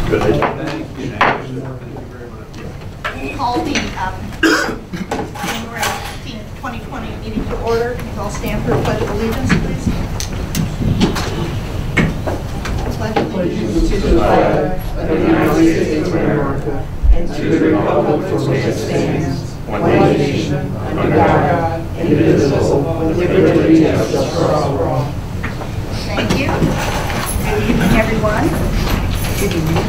Good. Thank you. Call the January 15th, 2020 meeting to order. Can you all stand for a pledge of allegiance, please? Pledge allegiance to the flag of the United States of America and to the republic for which it stands, one nation, under God, indivisible, with liberty and justice for all. Thank you. Good evening, everyone. Good evening.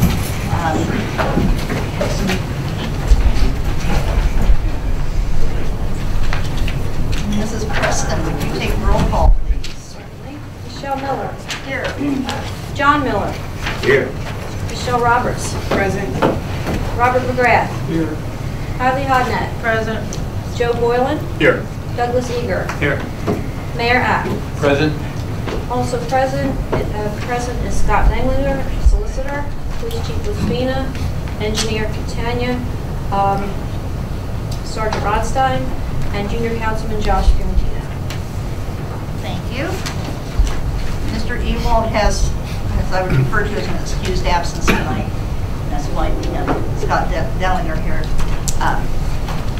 Mrs. Preston, would you take roll call, please? Certainly. Michelle Miller. Here. John Miller. Here. Michelle Roberts. Present. Robert McGrath. Here. Kylie Hodnett. Present. Joe Boylan. Here. Douglas Eager. Here. Mayor Ack. Present. Also present is Scott Nanglinger, solicitor, police chief Lufina, engineer Catania, Sergeant Rodstein, and junior councilman Josh Fiorentino. Thank you. Mr. Ewald has, as I would refer to as an excused absence tonight. That's why we have Scott Dellinger here.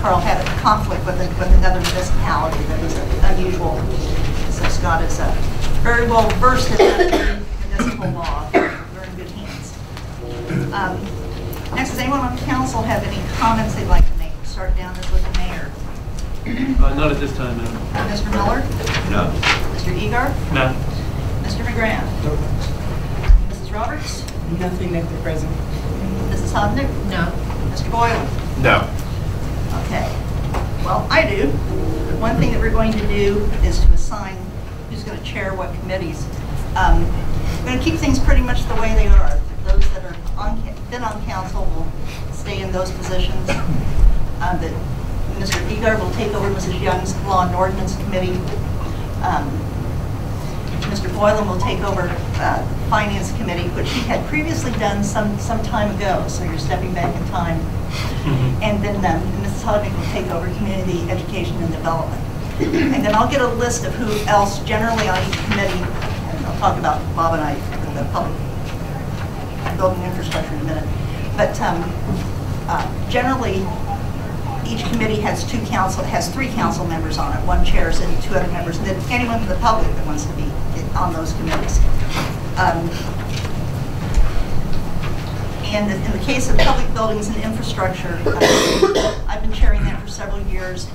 Carl had a conflict with another municipality that was unusual. So Scott is very well versed in municipal law. We're in good hands. Next, does anyone on council have any comments they'd like to make? We'll start down this with the mayor. Not at this time, no. Mr. Miller? No. Mr. Egar? No. Mr. McGrath? Mrs. Roberts? Nothing at the present. Mrs. Hodnick? No. Mr. Boylan? No. Okay. Well, I do. One thing that we're going to do is to assign who's going to chair what committees. We're going to keep things pretty much the way they are. Those that are been on council will stay in those positions. Mr. Egar will take over Mrs. Young's Law and Ordinance Committee. Mr. Boylan will take over Finance Committee, which he had previously done some time ago, so you're stepping back in time. And then Mrs. Hodnick will take over Community Education and Development. And then I'll get a list of who else generally on each committee, and I'll talk about Bob and I in the public building infrastructure in a minute. But generally, each committee has three council members on it, one chairs and two other members, and then anyone from the public that wants to be on those committees. And in the case of public buildings and infrastructure, I've been chairing that for several years.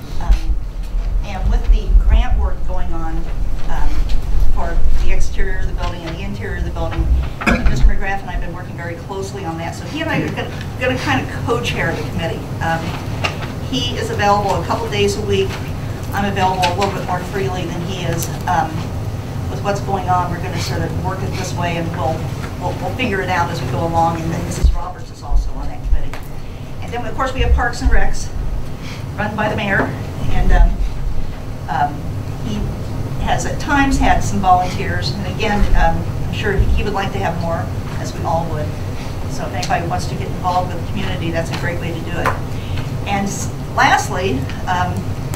And with the grant work going on for the exterior of the building and the interior of the building, Mr. McGrath and I have been working very closely on that. So he and I are going to kind of co-chair the committee. He is available a couple days a week. I'm available a little bit more freely than he is. With what's going on, we're going to sort of work it this way, and we'll figure it out as we go along. And then Mrs. Roberts is also on that committee. And then, of course, we have Parks and Recs, run by the mayor. And he has at times had some volunteers. And again, I'm sure he would like to have more, as we all would. So if anybody wants to get involved with the community, that's a great way to do it. And lastly,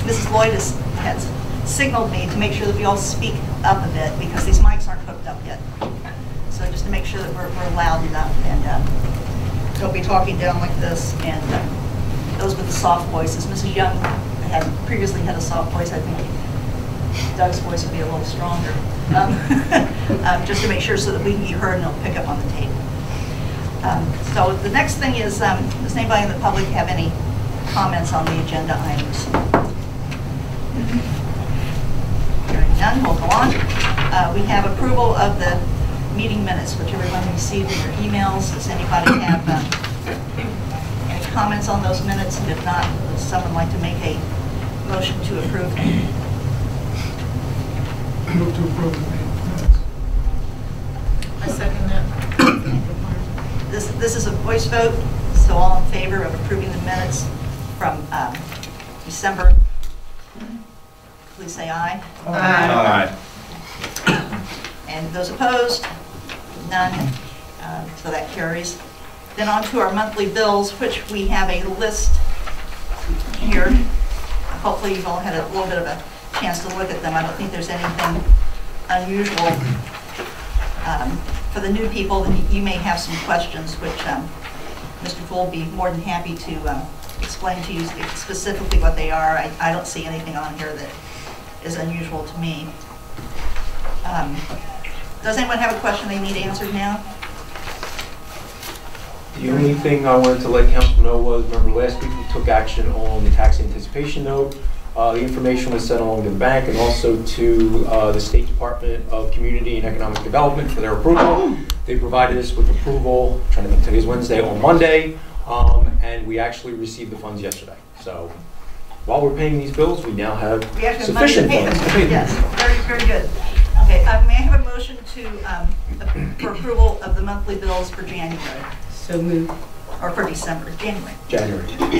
Mrs. Lloyd has signaled me to make sure that we all speak up a bit, because these mics aren't hooked up yet. So just to make sure that we're loud enough, and don't be talking down like this. And those with the soft voices, Mrs. Young had previously had a soft voice. I think Doug's voice would be a little stronger, just to make sure so that we can be heard and it'll pick up on the tape. So the next thing is, does anybody in the public have any comments on the agenda items? Hearing none, we'll go on. We have approval of the meeting minutes, which everyone received in their emails. Does anybody have any comments on those minutes? And if not, would someone like to make a motion to approve them? Move to approve the minutes. I second that. This is a voice vote, so all in favor of approving the minutes from December, please say aye. Aye. And those opposed? None. So that carries. Then on to our monthly bills, which we have a list here. Hopefully you've all had a little bit of a chance to look at them. I don't think there's anything unusual for the new people, you may have some questions, which Mr. Gould will be more than happy to explain to you specifically what they are. I don't see anything on here that is unusual to me. Does anyone have a question they need answered now? The only thing I wanted to let council know was, remember last week we took action on the tax anticipation note. The information was sent along to the bank and also to the State Department of Community and Economic Development for their approval. They provided us with approval, trying to think today's Wednesday, on Monday, and we actually received the funds yesterday. So while we're paying these bills, we now have sufficient funds to pay them. Yes, very, very good. Okay, may I have a motion for approval of the monthly bills for January? So moved. Or for December, January.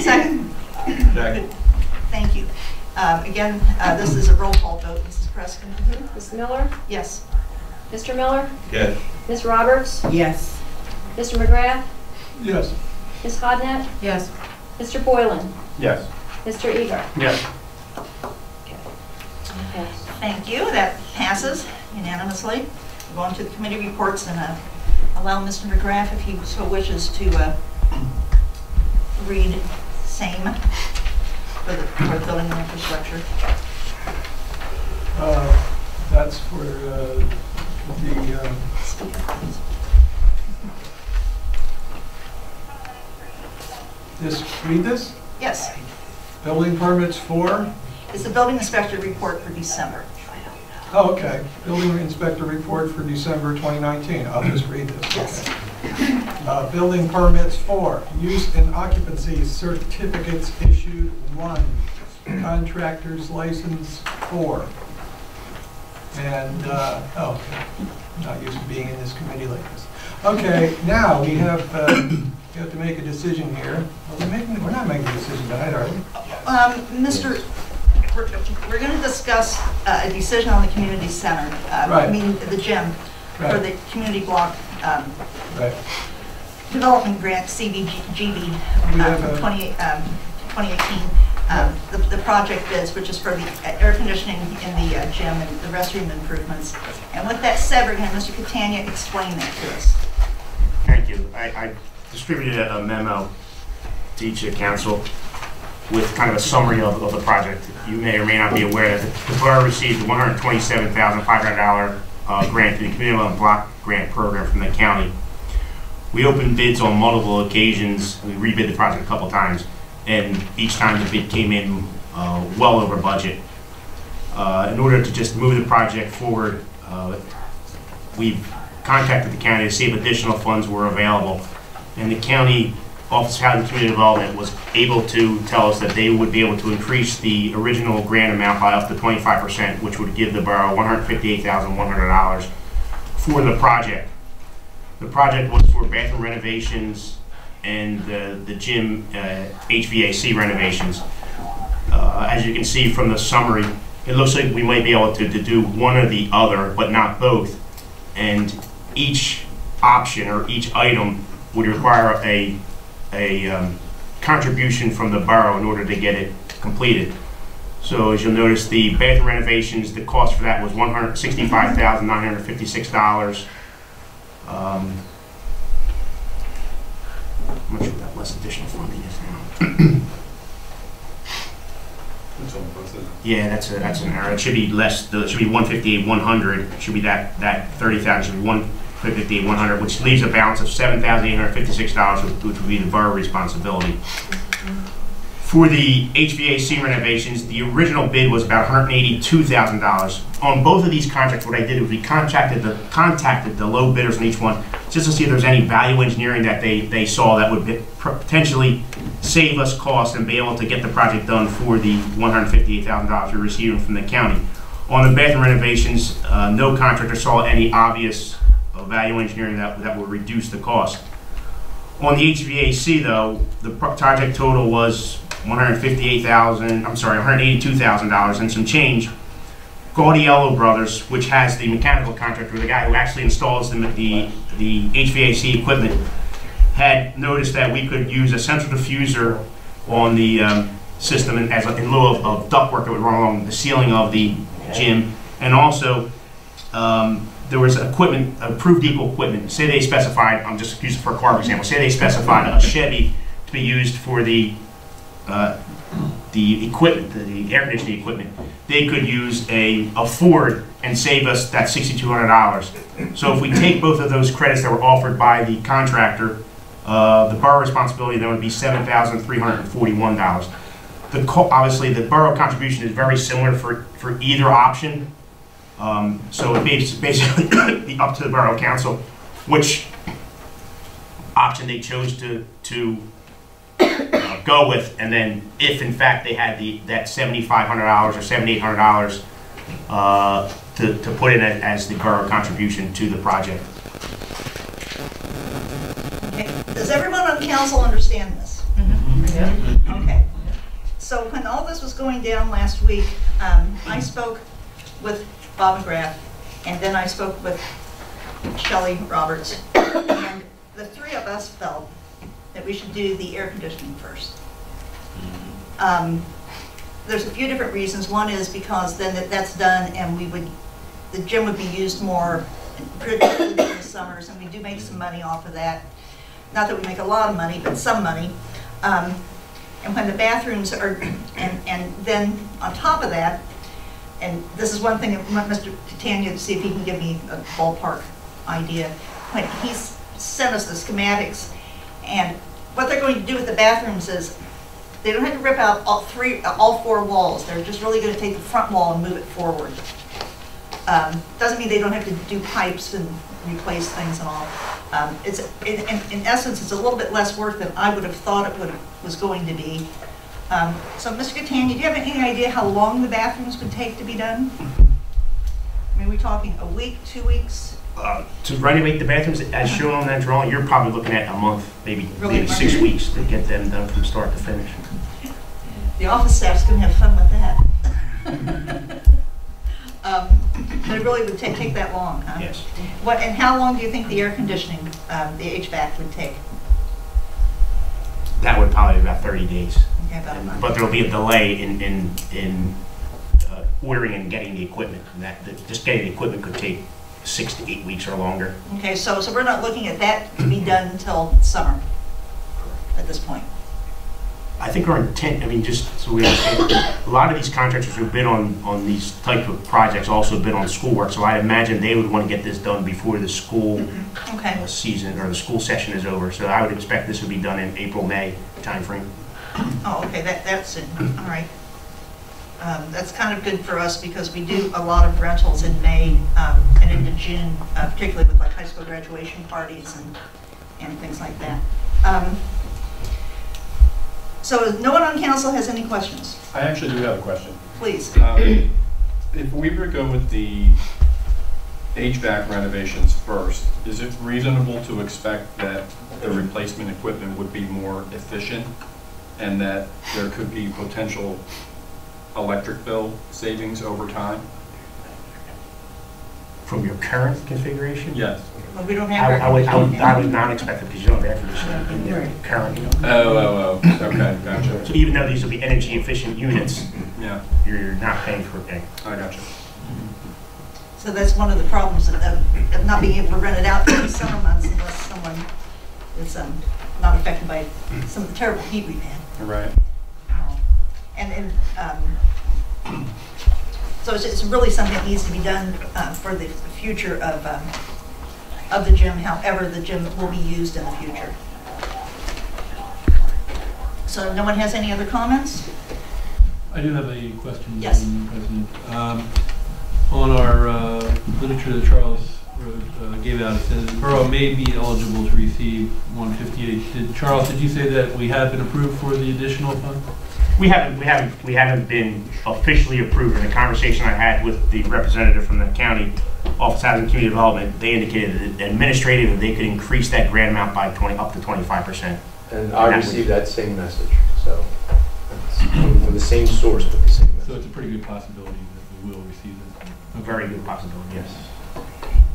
Second. Good. Thank you. Again, this is a roll call vote. Mrs. Preston? Ms. Miller? Yes. Mr. Miller? Yes. Ms. Roberts? Yes. Mr. McGrath? Yes. Ms. Hodnett? Yes. Mr. Boylan? Yes. Mr. Eager? Yes. Okay. Thank you. That passes unanimously. We'll go on to the committee reports and allow Mr. McGrath, if he so wishes, to read same for the building and infrastructure. That's for the Speak up, please. read this? Yes. Building permits for? It's the building inspector report for December. Oh, okay. Building inspector report for December 2019. I'll just read this. Yes. Okay. Building permits for use and occupancy certificates issued 1. Contractor's license 4. And, oh, okay. I'm not used to being in this committee like this. Okay, now we have to make a decision here. We're not making a decision tonight, are we? We're going to discuss a decision on the community center, Right. meaning the gym, for Right. the community block Right. development grant, CBGB, We have from a- 2018. The project bids, which is for the air conditioning in the gym and the restroom improvements. And with that said, we're going to have Mr. Catania explain that to us. Thank you. I distributed a memo to each of the council with kind of a summary of the project. You may or may not be aware that the borough received a $127,500 grant through the Community Development Block Grant Program from the county. We opened bids on multiple occasions. We rebid the project a couple times, and each time the bid came in well over budget. In order to just move the project forward, we've contacted the county to see if additional funds were available, and the county Office of Housing and Community Development was able to tell us that they would be able to increase the original grant amount by up to 25%, which would give the borough $158,100 for the project. The project was for bathroom renovations and the gym HVAC renovations. As you can see from the summary, it looks like we might be able to do one or the other, but not both. And each option or each item would require a contribution from the borough in order to get it completed. So as you'll notice, the bathroom renovations, the cost for that was $165,956. I'm not sure what that less additional funding is now. Yeah, that's an error. It should be less. It should be 158,100. Should be that 30,000 should be 158,100, which leaves a balance of $7,856, which would be the borough responsibility. For the HVAC renovations, the original bid was about $182,000. On both of these contracts, what I did was we contacted the low bidders on each one just to see if there's any value engineering that they saw that would potentially save us costs and be able to get the project done for the $158,000 we're receiving from the county. On the bathroom renovations, no contractor saw any obvious value engineering that would reduce the cost. On the HVAC though, the project total was $182,000 and some change. Gaudiello Brothers, which has the mechanical contractor, the guy who actually installs the HVAC equipment, had noticed that we could use a central diffuser on the system in lieu of ductwork that would run along the ceiling of the gym, and also there was equipment, approved equal equipment. Say they specified, I'm just using for a car example, say they specified a Chevy to be used for the equipment, the air conditioning equipment. They could use a Ford and save us that $6,200. So if we take both of those credits that were offered by the contractor, the borough responsibility then would be $7,341. Obviously, the borough contribution is very similar for either option. So it basically be up to the borough council which option they chose to go with, and then if in fact they had that $7,500 or $7,800 to put in as the borough contribution to the project. Okay. Does everyone on council understand this? Mm-hmm. Yeah. Okay. So when all this was going down last week, I spoke with Bob McGrath, and then I spoke with Shelley Roberts, and the three of us felt that we should do the air conditioning first. There's a few different reasons. One is because then that's done, and the gym would be used more, particularly in the summers, and we do make some money off of that. Not that we make a lot of money, but some money. And when the bathrooms are, and then on top of that, and this is one thing I want Mr. Titania to see if he can give me a ballpark idea. When he sent us the schematics, and what they're going to do with the bathrooms is they don't have to rip out all four walls. They're just really going to take the front wall and move it forward. Doesn't mean they don't have to do pipes and replace things and all. In essence, it's a little bit less work than I would have thought it was going to be. So, Mr. Catania, do you have any idea how long the bathrooms would take to be done? I mean, are we talking a week, 2 weeks? To renovate the bathrooms, as shown on that drawing, you're probably looking at a month, maybe 6 weeks to get them done from start to finish. The office staff's going to have fun with that. But it really would take that long, huh? Yes. And how long do you think the air conditioning, the HVAC would take? That would probably be about 30 days. Okay, about a month. But there will be a delay in ordering and getting the equipment. Just getting the equipment could take 6 to 8 weeks or longer. Okay, so we're not looking at that to be done until summer at this point. I think our intent, I mean, just so we understand, a lot of these contractors who bid on these type of projects also bid on schoolwork, so I imagine they would want to get this done before the school season or the school session is over. So I would expect this would be done in April, May timeframe. Oh, okay, that's it. All right. That's kind of good for us because we do a lot of rentals in May and into June, particularly with like high school graduation parties and things like that. So no one on council has any questions? I actually do have a question. Please. If we were to go with the HVAC renovations first, is it reasonable to expect that the replacement equipment would be more efficient and that there could be potential electric bill savings over time? From your current configuration? Yes. Well, we don't have I would not expect it because you don't have air conditioning in there currently. Oh, okay, gotcha. So even though these will be energy efficient units, yeah, you're not paying for it. I gotcha. So that's one of the problems of not being able to rent it out in the summer months unless someone is not affected by some of the terrible heat we've had. Right. So it's really something that needs to be done for the future of the gym, however the gym will be used in the future. So no one has any other comments? I do have a question, Yes. Madam President. On our literature that Charles gave out, it says the borough may be eligible to receive 158. Charles, did you say that we have been approved for the additional fund? We haven't been officially approved. In the conversation I had with the representative from the county Office of Housing and Community Development, they indicated that administratively they could increase that grant amount by up to 25%. And I received that same message, so it's coming from the same source, but the same message. So it's a pretty good possibility that we will receive this. A very good possibility, yes.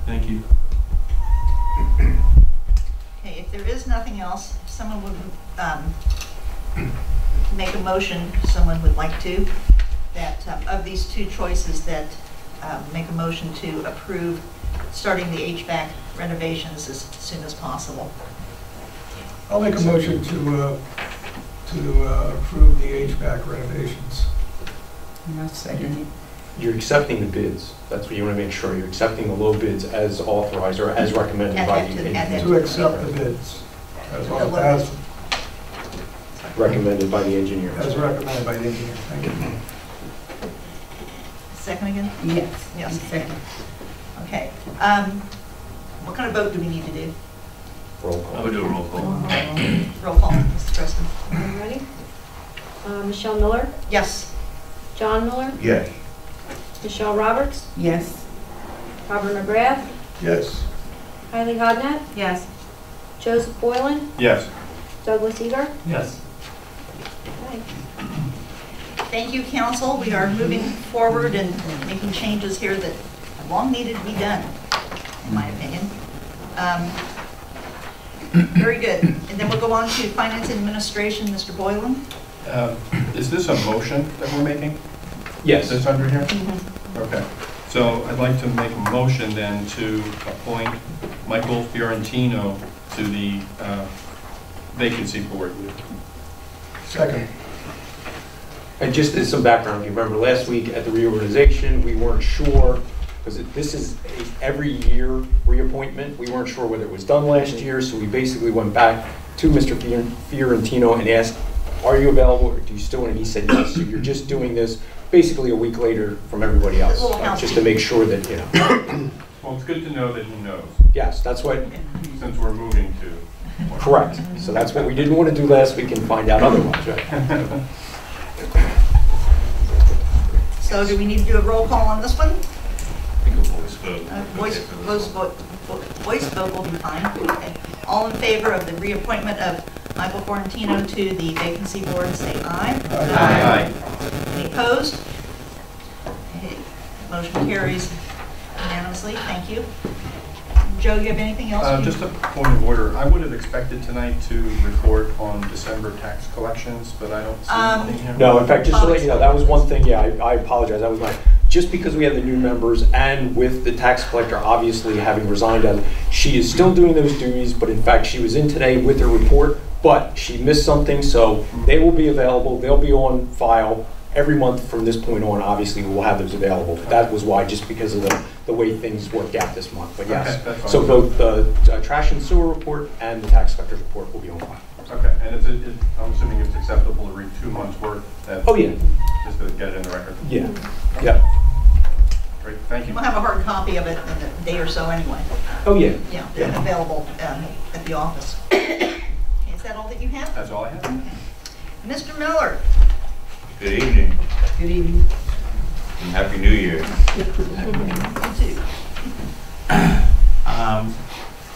Thank you. Okay, if there is nothing else, if someone would make a motion, someone would like to, that of these two choices that make a motion to approve starting the HVAC renovations as soon as possible. I'll make a motion to approve the HVAC renovations. I'll second it. You're accepting the bids. That's what you want to make sure. You're accepting the low bids as authorized or as recommended by the engineer. To accept the bids as Recommended by the engineer. as recommended by the engineer. Thank you. Second again? Yes. Yes. Second. Okay. What kind of vote do we need to do? Roll call. I would do a roll call. Roll call, Mr. Preston. Are you ready? Michelle Miller, Yes. John Miller, Yes. Michelle Roberts, Yes. Robert McGrath, Yes. Kylie Hodnett, Yes. Joseph Boylan, Yes. Douglas Eager. Yes. Okay. Thank you, council. We are moving forward and making changes here that long needed to be done, in my opinion. Very good. And then we'll go on to finance and administration, Mr. Boylan. Is this a motion that we're making? Yes. Is this under here? Okay. So I'd like to make a motion then to appoint Michael Fiorentino to the vacancy board. Second. And just as some background, if you remember last week at the reorganization, we weren't sure, because this is a every year reappointment. We weren't sure whether it was done last year, so we basically went back to Mr. Fiorentino and asked, are you available, or do you still want to? He said yes. So you're just doing this basically a week later from everybody else, just to make sure that, you know. Well, it's good to know that he knows, Yes, that's what, since we're moving to. correct. So that's what we didn't want to do last week and find out otherwise, right? So do we need to do a roll call on this one? Voice vote. Voice vote will be fine. Okay. All in favor of the reappointment of Michael Fiorentino to the vacancy board, say aye. Aye. Any opposed? Okay. Motion carries unanimously. Thank you. Joe, you have anything else? Just a point of order. I would have expected tonight to report on December tax collections, but I don't see anything here. No, in fact, just to let you know, that was one thing, yeah, I apologize, that was my, just because we have the new members and with the tax collector obviously having resigned, she is still doing those duties, but in fact, she was in today with her report, but she missed something, so they will be available, they'll be on file every month from this point on. Obviously, we'll have those available, but that was why, just because of the way things worked out this month, but yes. Okay, so both the trash and sewer report and the tax collector's report will be on file. Okay, and I'm assuming it's acceptable to read 2 months' worth? Oh, yeah. Just to get it in the record? Yeah, yeah. Great, thank you. We'll have a hard copy of it in a day or so anyway. Oh, yeah. Yeah, and available at the office. Okay, is that all that you have? That's all I have. Okay. Mr. Miller. Good evening Good evening. and Happy New Year. You too.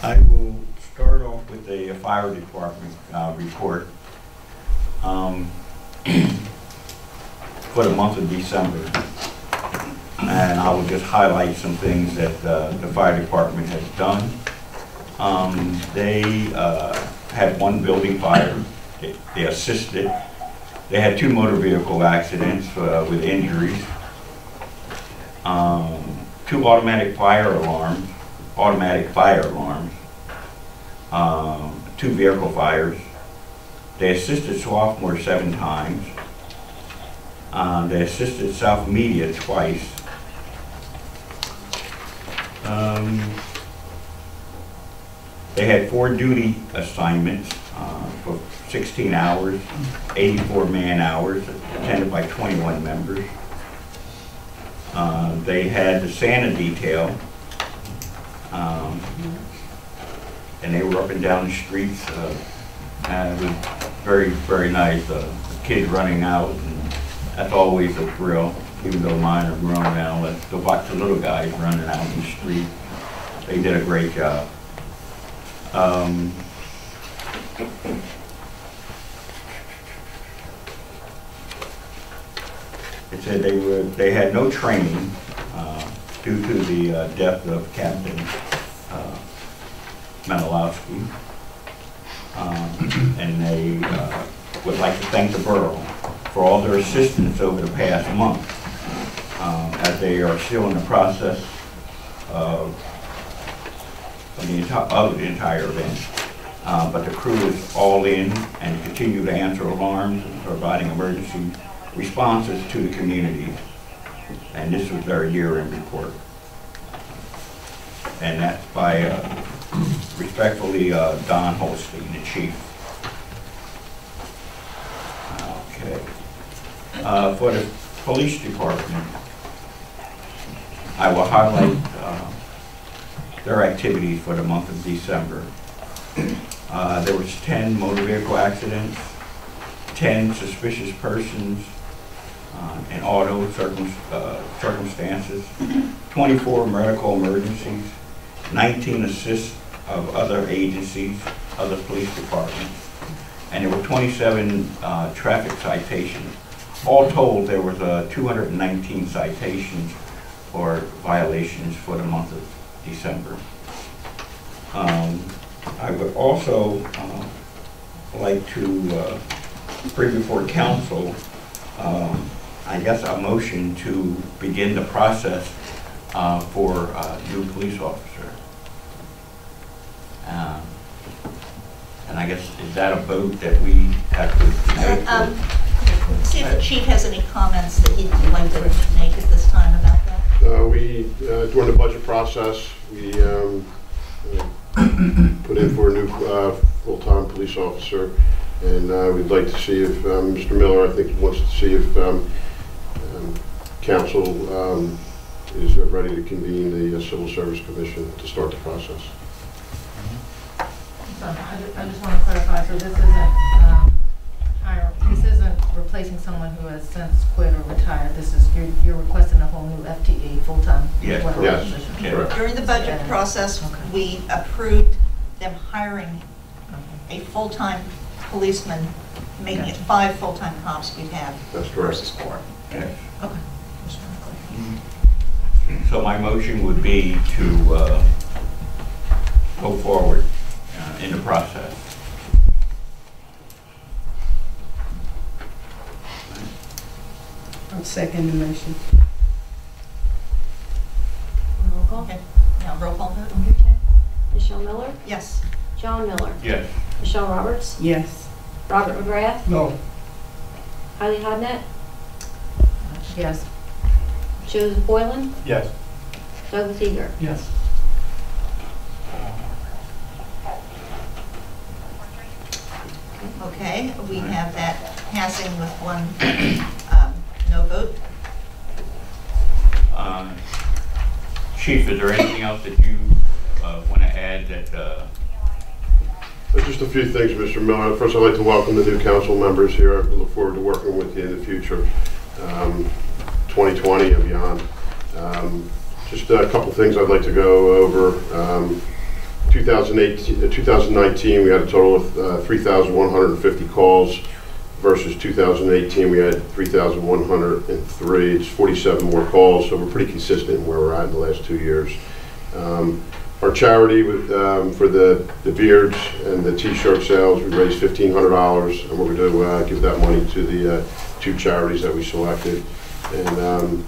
I will start off with the fire department report for the month of December. And I will just highlight some things that the fire department has done. They had one building fire. They assisted. They had 2 motor vehicle accidents with injuries. 2 automatic fire alarms, 2 vehicle fires. They assisted sophomore 7 times. They assisted South Media twice. They had 4 duty assignments for 16 hours, 84 man hours, attended by 21 members. They had the Santa detail, and they were up and down the streets. And it was very, very nice. The kids running out, and that's always a thrill, even though mine are grown now. Let's go watch the little guys running out in the street. They did a great job. It said they had no training due to the death of Captain Menalowski. And they would like to thank the borough for all their assistance over the past month. As They are still in the process of the entire event. But the crew is all in and continue to answer alarms and providing emergency responses to the community. And this was their year-end report. And that's by, respectfully, Don Holstein, the chief. Okay. For the police department, I will highlight their activities for the month of December. There was 10 motor vehicle accidents, 10 suspicious persons in auto circumstances, 24 medical emergencies, 19 assists of other agencies, other police departments, and there were 27 traffic citations. All told, there was 219 citations for violations for the month of December. I would also like to bring before council, I guess, a motion to begin the process for a new police officer. And I guess, is that a vote that we have to make? See if the chief has any comments that he'd like to make at this time about that. During the budget process, we put in for a new full-time police officer, and we'd like to see if Mr. Miller, I think, wants to see if council is ready to convene the Civil Service Commission to start the process. So I just want to clarify, so this isn't replacing someone who has since quit or retired. This is, you're requesting a whole new FTE, full-time. Yes. Position. Yes. During the budget process, we approved them hiring a full-time policeman, making it 5 full-time cops we'd have. That's correct. Versus 4. Yes. Okay. So my motion would be to go forward in the process. I'll second the motion. Roll call. Okay, now roll call vote. Okay. Michelle Miller, Yes. John Miller, Yes. Michelle Roberts, Yes. Robert McGrath, No. Kylie Hodnett, Yes. Joseph Boylan, Yes. Douglas Eager. Yes. Okay, we have that passing with 1 no vote. Chief, is there anything else that you want to add that? Just a few things, Mr. Miller. First, I'd like to welcome the new council members here. I look forward to working with you in the future, 2020 and beyond. Just a couple things I'd like to go over. 2019, we had a total of 3,150 calls versus 2018, we had 3,103. It's 47 more calls, so we're pretty consistent where we're at in the last 2 years. Our charity for the beards and the t-shirt sales, we raised $1,500, and we're going to give that money to the 2 charities that we selected. And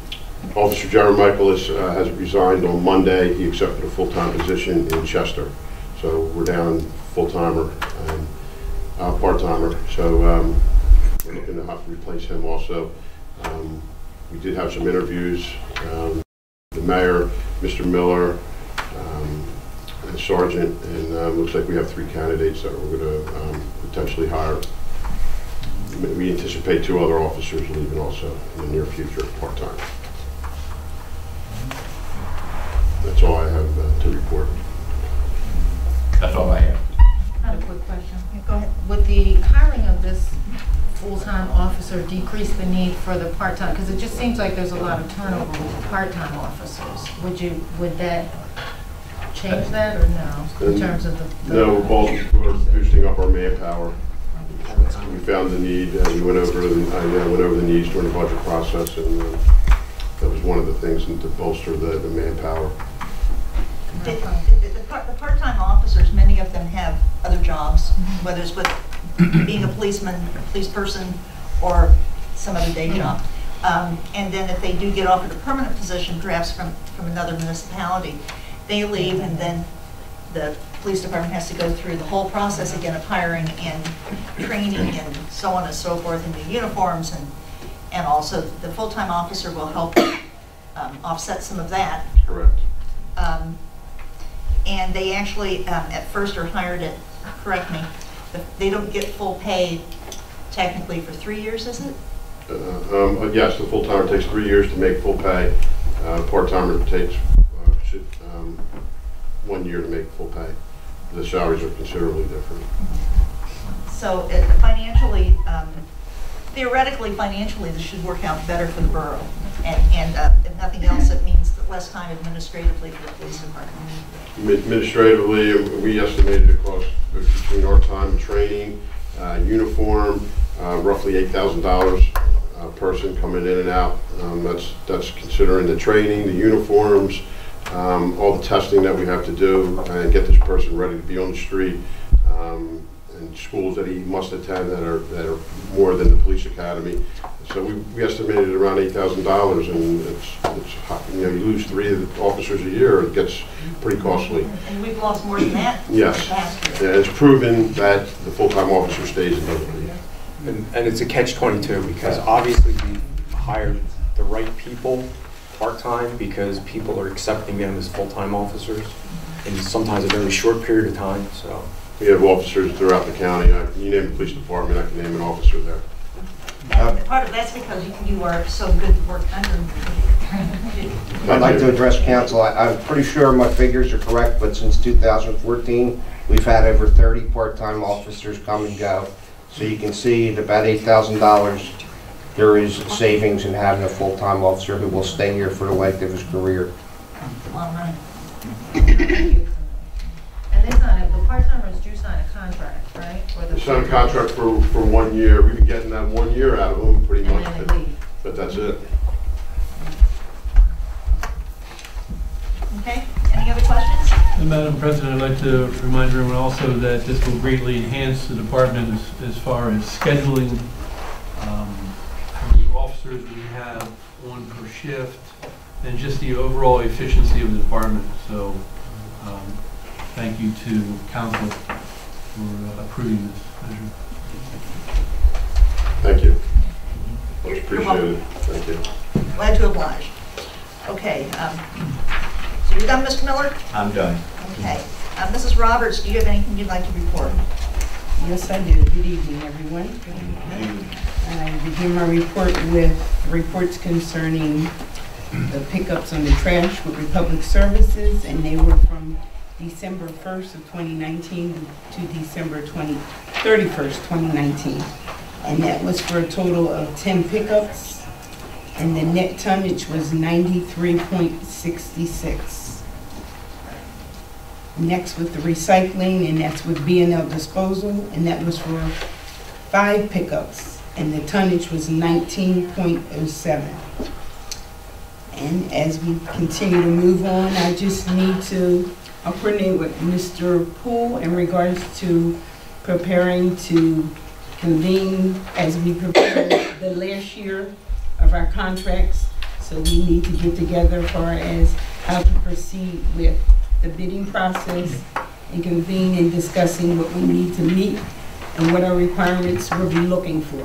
Officer Jeremy Michael has resigned on Monday. He accepted a full-time position in Chester. So we're down full-timer and part-timer. So we're looking to have to replace him also. We did have some interviews. The mayor, Mr. Miller, and Sergeant, and looks like we have 3 candidates that we're going to potentially hire. We anticipate 2 other officers leaving also in the near future, part-time. That's all I have to report. That's all I have. I have a quick question. Go ahead. Would the hiring of this full-time officer decrease the need for the part-time? Because it just seems like there's a lot of turnover with part-time officers. Would that change that or no? In terms of the No, we're boosting up our manpower. We found the need, I went over the needs during the budget process, and that was one of the things to bolster the manpower. The part-time officers, many of them have other jobs, whether it's with being a policeman, a police person, or some other day job. And then if they do get offered a permanent position, perhaps from another municipality, they leave, and then the police department has to go through the whole process again of hiring and training and so on and so forth, and new uniforms, and also the full-time officer will help offset some of that. Correct. And they actually, at first, are hired at, correct me, they don't get full pay technically for 3 years, is it? Yes, the full-timer takes 3 years to make full pay. Part-timer takes 1 year to make full pay. The salaries are considerably different. So financially, theoretically, financially, this should work out better for the borough. And if nothing else, it means less time administratively for the police department. Administratively, we estimated the cost between our time and training, uniform, roughly $8,000 a person coming in and out. That's considering the training, the uniforms, all the testing that we have to do and get this person ready to be on the street, and schools that he must attend that are more than the police academy. So we estimated around $8,000, and it's you lose 3 officers a year, it gets pretty costly. And we've lost more than that. Yes, yeah, it's proven that the full-time officer stays and doesn't leave. And it's a catch-22 because obviously we hired the right people part-time because people are accepting them as full-time officers in sometimes a very short period of time. So we have officers throughout the county. You name the police department, I can name an officer there. And part of that's because you are so good to work under. I'd like to address council. I'm pretty sure my figures are correct, but since 2014, we've had over 30 part-time officers come and go. So you can see at about $8,000, there is savings in having a full-time officer who will stay here for the length of his career. All right. And the part-timers do sign a contract, right? They sign a contract for 1 year. We've been getting that 1 year out of them pretty much, And then they leave. but that's it. Okay, any other questions? And Madam President, I'd like to remind everyone also that this will greatly enhance the department as far as scheduling how many officers we have on per shift and just the overall efficiency of the department. So thank you to council for approving this measure. Thank you. Much You're appreciated. welcome. Thank you. Glad to oblige. Okay, so you're done, Mr. Miller? I'm done. Okay. Mrs. Roberts, do you have anything you'd like to report? Yes, I do. Good evening, everyone. I begin my report with reports concerning the pickups on the trash with Republic Services, and they were from December 1st of 2019 to December 31st, 2019. And that was for a total of 10 pickups, and the net tonnage was 93.66. Next with the recycling, and that's with B&L Disposal, and that was for 5 pickups, and the tonnage was 19.07. And as we continue to move on, I just need to coordinate with Mr. Poole in regards to preparing to convene as we prepare the last year of our contracts. So we need to get together as far as how to proceed with the bidding process and convene in discussing what we need to meet and what our requirements we'll be looking for.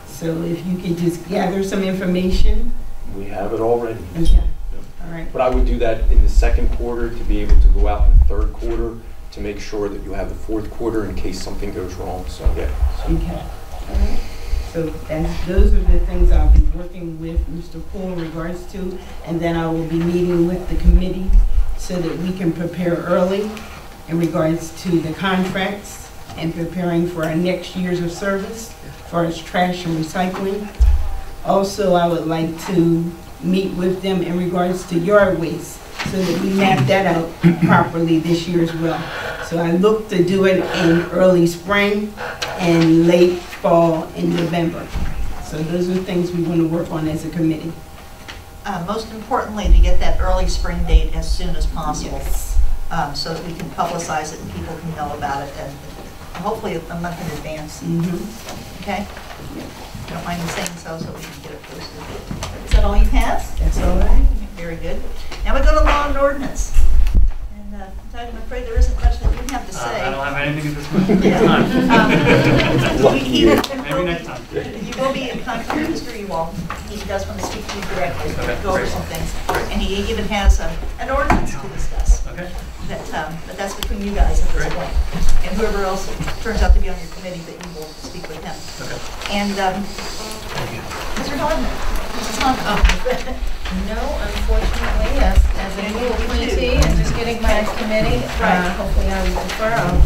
So if you could just gather some information. we have it already. Okay. All right. But I would do that in the second quarter to be able to go out in the third quarter to make sure that you have the fourth quarter in case something goes wrong. So yeah. Okay. All right. So those are the things I'll be working with Mr. Poole in regards to, and then I will be meeting with the committee so that we can prepare early in regards to the contracts and preparing for our next years of service as far as trash and recycling. Also, I would like to meet with them in regards to yard waste so that we map that out properly this year as well. So I look to do it in early spring and late fall in November. So those are things we want to work on as a committee. Most importantly, to get that early spring date as soon as possible. Yes. So that we can publicize it and people can know about it, and hopefully a month in advance. Mm-hmm. Okay? don't mind me saying so we can get it posted. Is that all you have? That's all right. Very good. Now we go to law and ordinance. And I'm afraid there isn't much that you have to say. I don't have anything at this moment. Maybe next time. You will be in contact with Mr. Ewald. He does want to speak to you directly, go over some things. And he even has an ordinance to discuss. Okay. But that's between you guys at this point. And whoever else turns out to be on your committee, that you will speak with him. Okay. And Mr. Hodman, Mrs. Hodman. No, unfortunately, as a new appointee and just getting my committee, hopefully I will defer. I'll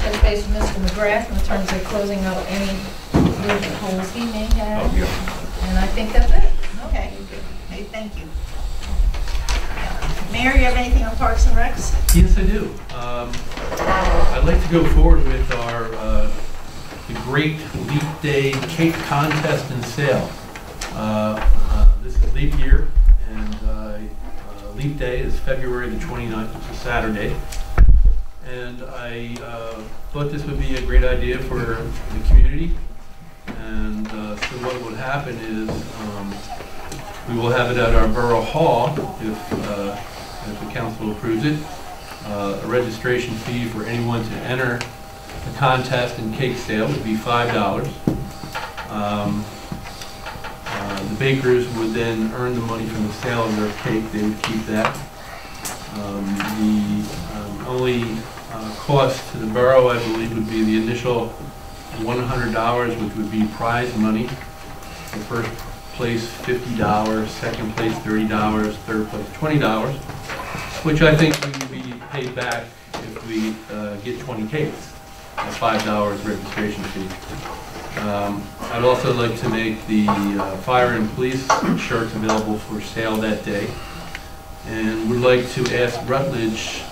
touch base with Mr. McGrath in terms of closing up any holes he may have. And I think that's it. Okay. Hey, thank you. Mayor, you have anything on Parks and Recs? Yes, I do. I'd like to go forward with our the Great Leap Day Cake Contest and Sale. This is leap year, and Leap Day is February the 29th, which is Saturday. And I thought this would be a great idea for the community. And so what would happen is we will have it at our Borough Hall if the council approves it. A registration fee for anyone to enter the contest and cake sale would be $5. The bakers would then earn the money from the sale of their cake. They would keep that. The only cost to the borough, I believe, would be the initial $100, which would be prize money. The first place $50, second place $30, third place $20, which I think we would be paid back if we get 20 cakes at $5 registration fee. I'd also like to make the fire and police shirts available for sale that day, and would like to ask Rutledge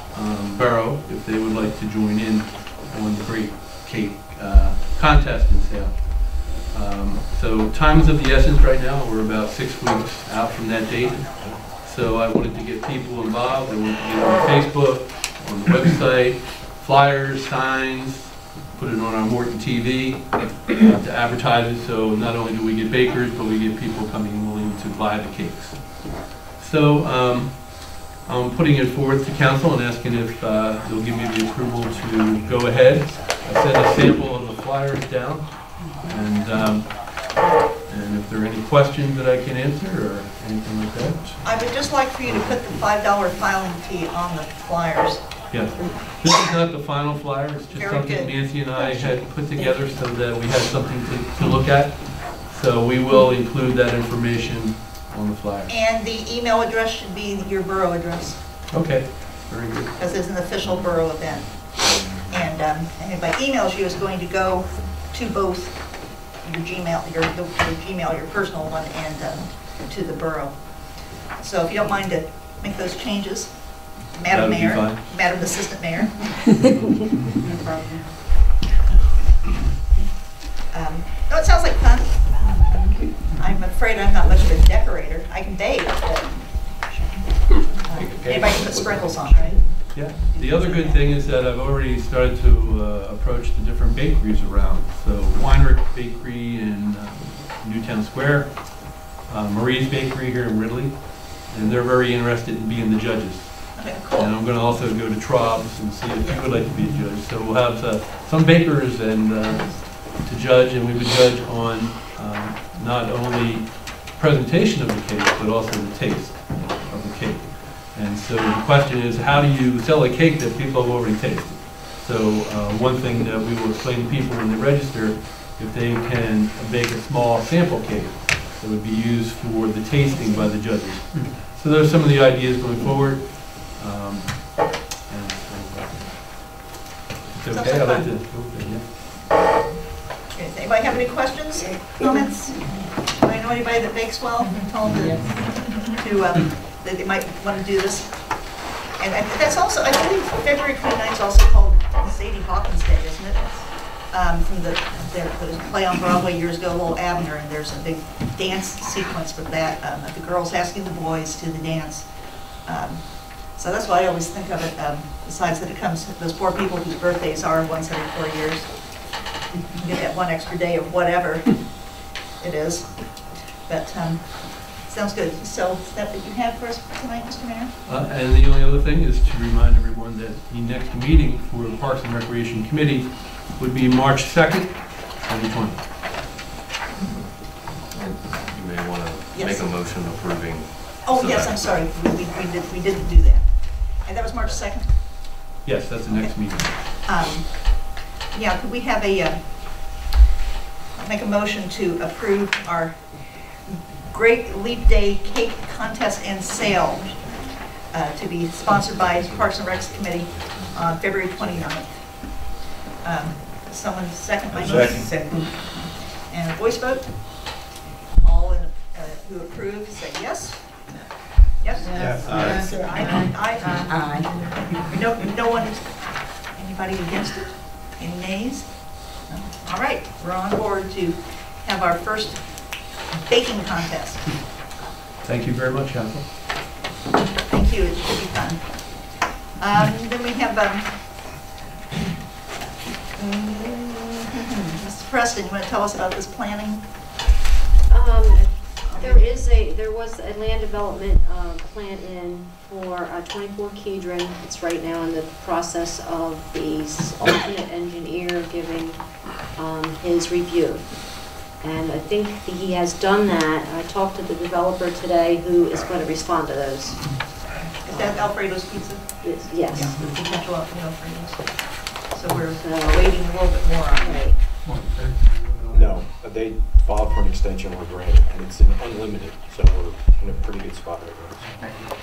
Borough if they would like to join in on the Great Cake contest and sale. So time is of the essence right now. We're about 6 weeks out from that date. So I wanted to get people involved. I wanted to get it on Facebook, on the website, flyers, signs, put it on our Morton TV to advertise it. So not only do we get bakers, but we get people coming and willing to buy the cakes. So I'm putting it forth to council and asking if they'll give me the approval to go ahead. I sent a sample of the flyers down, and if there are any questions that I can answer or anything like that. I would just like for you to put the $5 filing fee on the flyers. Yes. This is not the final flyer. It's just Very something good. Nancy and I had put together so that we had something to look at. So we will include that information on the flyer. And the email address should be your borough address, Okay. Very good. because it's an official borough event. And anybody emails you is going to go to both your Gmail, your personal one, and to the borough. So if you don't mind to make those changes, Madam That'd be Mayor, fine. Madam Assistant Mayor. No problem. No, it sounds like fun. I'm afraid I'm not much of a decorator. I can bake, but anybody can put sprinkles on, right? Yeah. The other good thing is that I've already started to approach the different bakeries around. So Weinrich Bakery in Newtown Square, Marie's Bakery here in Ridley, and they're very interested in being the judges. Okay, cool. And I'm going to also go to Trob's and see if you would like to be a judge. So we'll have some bakers and to judge, and we would judge on not only presentation of the cake, but also the taste of the cake. And so the question is, how do you sell a cake that people have already tasted? So one thing that we will explain to people when they register, if they can bake a small sample cake that would be used for the tasting by the judges. So those are some of the ideas going forward. And so, it's okay, I'd like to. Does anybody have any questions, comments? Do I know anybody that bakes well? Tell them that they might want to do this. And that's also, I believe February 29th is also called Sadie Hawkins Day, isn't it? From the play on Broadway years ago, Little Abner, and there's a big dance sequence with that, of the girls asking the boys to the dance. So that's why I always think of it, besides that it comes, those poor people whose birthdays are once every 4 years. You get that one extra day of whatever. it is. But sounds good. So is that what you have for us tonight, Mr. Mayor? And the only other thing is to remind everyone that the next meeting for the Parks and Recreation Committee would be March 2nd, 2020. You may want to Yes. make a motion approving. Oh, yes, I'm sorry. We didn't do that. And that was March 2nd? Yes, that's the next meeting. Yeah, could we have make a motion to approve our Great Leap Day Cake Contest and Sale to be sponsored by Parks and Recs Committee on February 29th. Someone second my motion? Second. And a voice vote? All who approve, say yes? Yes? Yes. Aye. No one, anybody against it? Any nays? No? All right, we're on board to have our first baking contest. Thank you very much, Council. Thank you, it should be fun. Then we have, Mr. Preston, you want to tell us about this planning? There was a land development plan in for 24 Kedron. It's right now in the process of the alternate engineer giving his review. And I think he has done that. I talked to the developer today who is going to respond to those. Is that Alfredo's Pizza? Yes. Yeah, the potential Alfredo's. So we're waiting a little bit more on it. No, they filed for an extension or grant, and it's unlimited, so we're in a pretty good spot right now.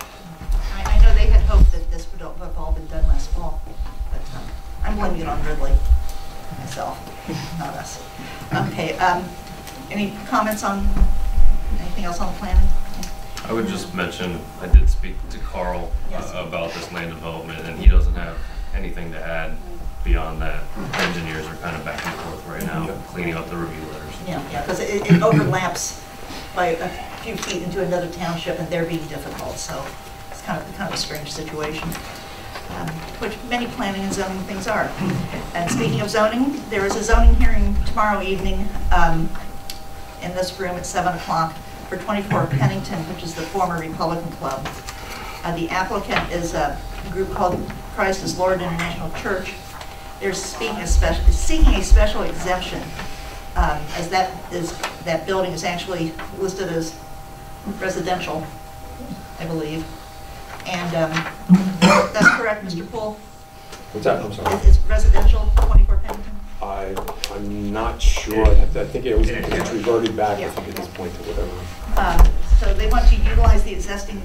I know they had hoped that this would have all been done last fall, but I'm blaming it on Ridley, myself, not us. Okay, any comments on anything else on planning? I would just mention, I did speak to Carl Yes. about this land development, and he doesn't have anything to add beyond that. Engineers are kind of back and forth right now, cleaning up the review letters. Yeah, because it overlaps by a few feet into another township, and they're being difficult, so it's kind of a strange situation, which many planning and zoning things are. And speaking of zoning, there is a zoning hearing tomorrow evening in this room at 7 o'clock for 24 Pennington, which is the former Republican Club. The applicant is a group called Christ is Lord International Church. They're seeking a special exemption, as that building is actually listed as residential, I believe. And that's correct, Mr. Poole? What's that? I'm sorry. It's residential, 24 Pennington? I'm not sure. I think it's reverted back, I think, at this point to whatever. So they want to utilize the existing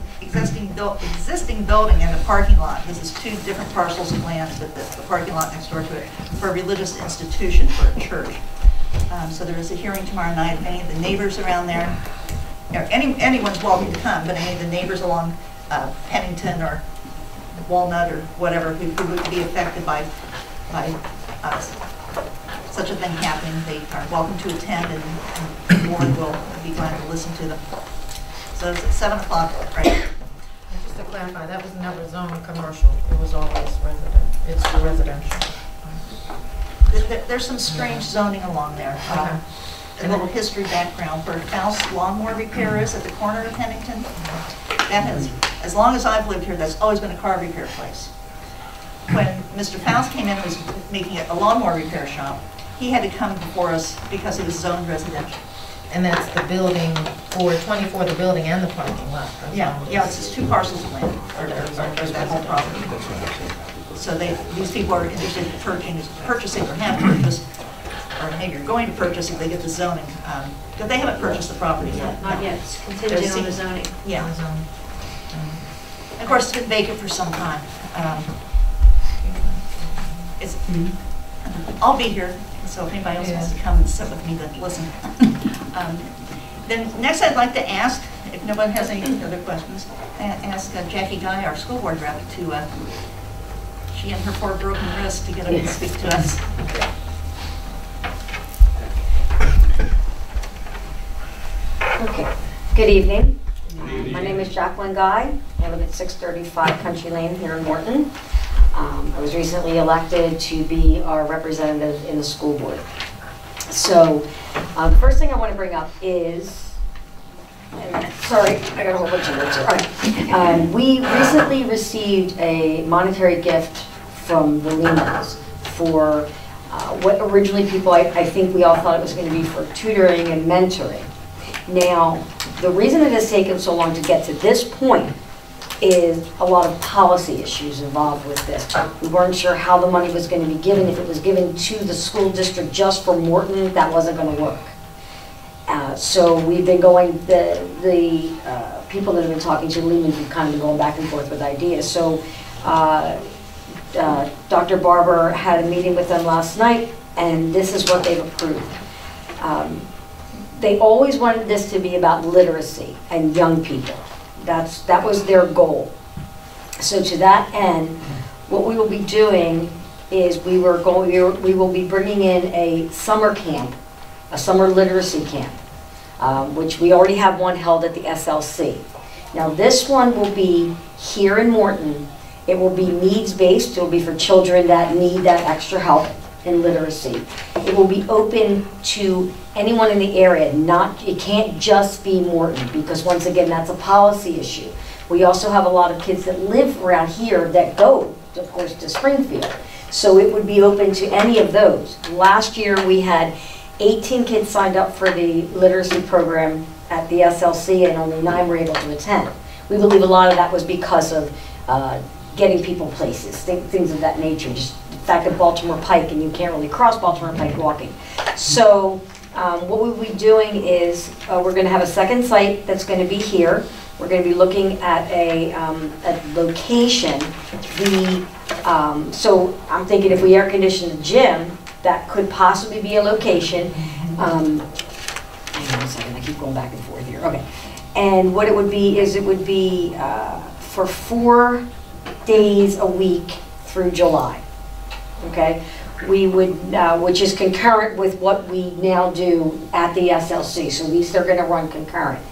building and the parking lot. This is two different parcels of land, but the parking lot next door to it, for a religious institution, for a church. So there is a hearing tomorrow night. If any of the neighbors around there, anyone's welcome to come, but any of the neighbors along Pennington or Walnut or whatever who would be affected by such a thing happening, they are welcome to attend, and the board will be glad to listen to them. So it's at 7 o'clock, right? And just to clarify, that was never zoned commercial. It was always resident. It's residential. There's some strange zoning along there. A little history background for Faust Lawnmower Repair is at the corner of Pennington. That has, as long as I've lived here, that's always been a car repair place. When Mr. Faust came in and was making it a lawnmower repair shop, he had to come before us because it was zoned residential. And that's the building for 24, the building and the parking lot. Yeah, it's just two parcels of land, or that whole property. So these people are interested in purchasing or have purchased, or maybe you're going to purchase if they get the zoning. But they haven't purchased the property yet. Not yet, it's contingent on the zoning. Yeah. Of course, it's been vacant for some time. I'll be here, so if anybody else wants to come and sit with me, then listen. Then next I'd like to ask, if no one has any other questions, ask Jackie Guy, our school board rep, to, she and her poor broken wrist, to get up and speak to us. Okay. Good evening. My name is Jacqueline Guy. I live at 635 Country Lane here in Morton. I was recently elected to be our representative in the school board. So the first thing I want to bring up is, and sorry, I got a whole bunch of notes here. All right. We recently received a monetary gift from the Lehmans for what originally people, I think we all thought it was going to be for tutoring and mentoring. Now, the reason it has taken so long to get to this point is a lot of policy issues involved with this. We weren't sure how the money was going to be given. If it was given to the school district just for Morton, that wasn't going to work. So we've been going, the people that have been talking to Lehman have kind of been going back and forth with ideas. So Dr. Barber had a meeting with them last night, and this is what they've approved. They always wanted this to be about literacy and young people. That was their goal. So to that end, what we will be doing is we will be bringing in a summer camp, a summer literacy camp, which we already have one held at the SLC. Now this one will be here in Morton. It will be needs-based. It will be for children that need that extra help in literacy. It will be open to anyone in the area. It can't just be Morton, because once again, that's a policy issue. We also have a lot of kids that live around here that go, of course, to Springfield. So it would be open to any of those. Last year, we had 18 kids signed up for the literacy program at the SLC, and only 9 were able to attend. We believe a lot of that was because of getting people places, things of that nature. Just the fact that Baltimore Pike, and you can't really cross Baltimore Pike walking. So what we'll be doing is we're going to have a second site that's going to be here. We're going to be looking at a location. So I'm thinking if we air condition the gym, that could possibly be a location. Hang on a second, I keep going back and forth here. Okay. And what it would be is it would be for 4 days a week through July. Okay, we would, which is concurrent with what we now do at the SLC. So these are going to run concurrent.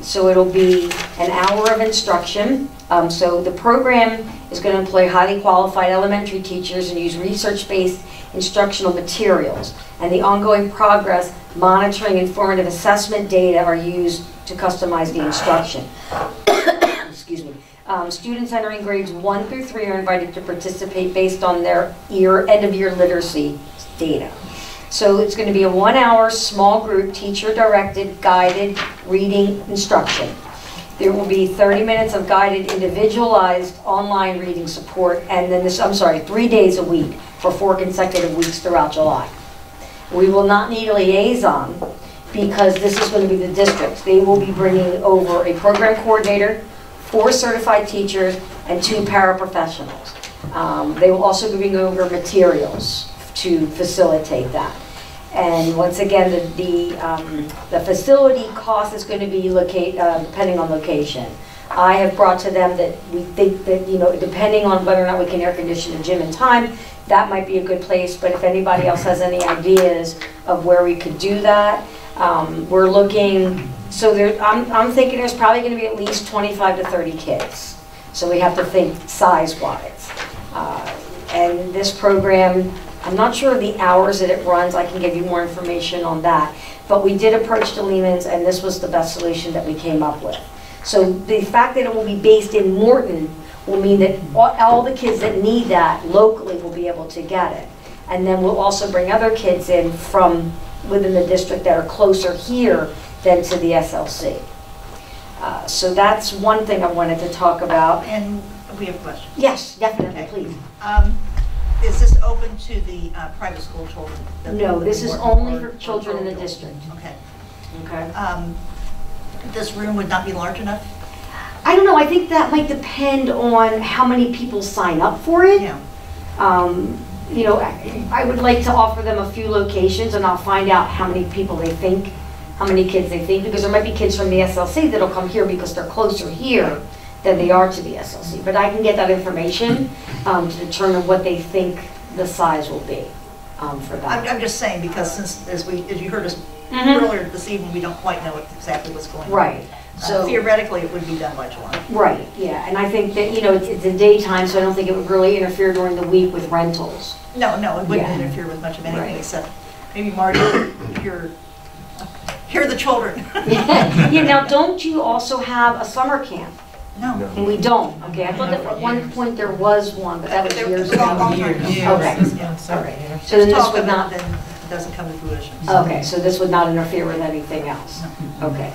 So it'll be an hour of instruction. So the program is going to employ highly qualified elementary teachers and use research-based instructional materials. And the ongoing progress, monitoring, and formative assessment data are used to customize the instruction. Excuse me. Students entering grades 1 through 3 are invited to participate based on their end-of-year literacy data. So it's going to be a 1-hour small group, teacher-directed, guided reading instruction. There will be 30 minutes of guided, individualized online reading support, and then 3 days a week for 4 consecutive weeks throughout July. We will not need a liaison because this is going to be the district. They will be bringing over a program coordinator, 4 certified teachers, and 2 paraprofessionals. They will also be bringing over materials to facilitate that. And once again, the facility cost is going to be depending on location. I have brought to them that we think that, depending on whether or not we can air condition the gym in time, that might be a good place. But if anybody else has any ideas of where we could do that, we're looking. So I'm thinking there's probably going to be at least 25 to 30 kids. So we have to think size-wise. And this program, I'm not sure of the hours that it runs. I can give you more information on that. But we did approach the Lehmans, and this was the best solution that we came up with. So the fact that it will be based in Morton will mean that all the kids that need that locally will be able to get it. And then we'll also bring other kids in from within the district that are closer here than to the SLC. So that's one thing I wanted to talk about. And we have a question. Yes, definitely, Okay. please. Is this open to the private school children? No, this is only for children in the district. Okay. Okay. This room would not be large enough? I don't know. I think that might depend on how many people sign up for it. Yeah. I would like to offer them a few locations, and I'll find out how many people they think, how many kids they think, because there might be kids from the SLC that'll come here because they're closer here than they are to the SLC. But I can get that information to determine what they think the size will be for that. I'm just saying, because since, as you heard us earlier this evening, we don't quite know exactly what's going on. Right. So theoretically, it would be done by July. Right, yeah, and I think that, it's a daytime, so I don't think it would really interfere during the week with rentals. No, it wouldn't Yeah. interfere with much of anything Right. except maybe Marty, hear the children. Yeah, now, don't you also have a summer camp? No. And we don't, okay, I thought that at one point there was one, but that was years ago. Long Okay, time. all right. So then this Talk would of not, it, then it doesn't come to fruition. okay, so this would not interfere with anything else? Okay,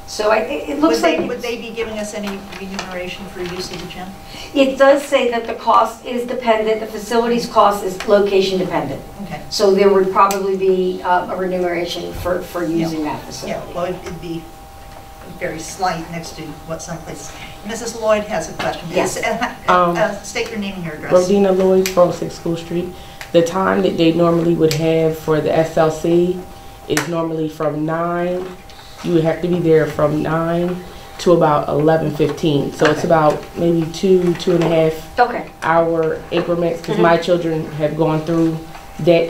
so it looks like. Would they be giving us any remuneration for use of the gym? It does say that the cost is dependent, the facility's cost is location dependent. Okay. So there would probably be a remuneration for using that Yeah, facility. well, it'd be very slight next to what someplace. Mrs. Lloyd has a question. Yes. State your name and your address. Rodina Lloyd, 406 School Street. The time that they normally would have for the SLC is normally from 9. You would have to be there from 9 to about 11:15. So it's about maybe 2.5 hour increments, because my children have gone through that